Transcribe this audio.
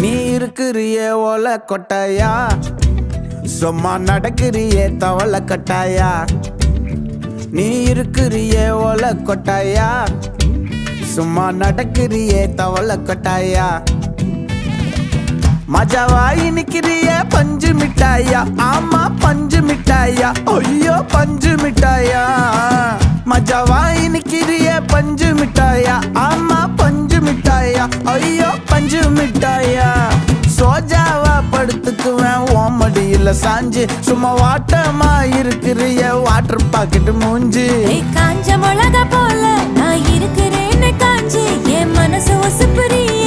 நீ இருக்கிறியே ஓல கொட்டாயா, சும்மா நடக்கிறியே தவள கட்டாயா. நீ இருக்கிறியே ஓல கொட்டாயா, சும்மா நடக்கிறியே தவள கொட்டாயா. மஜாவாயி நிக்கிறிய பஞ்சு மிட்டாயா, ஆமா பஞ்சு மிட்டாயா, ஐயோ பஞ்சு மிட்டாயா. மஜாவாயி நிக்கிறிய பஞ்சு மிட்டாயா, ஆமா பஞ்சு மிட்டாயா, ஐயோ பஞ்சு மிட்டாயா. சோஜாவா படுத்துக்குவேன் ஓமடியில சாஞ்சு, சும்மா வாட்டமா இருக்கிறிய வாட்டர் பாக்கெட் மூஞ்சி. காஞ்ச மிளகா போல நான் இருக்கிறேன்னு காஞ்சி, என் மனசு ஒசுப்புறிய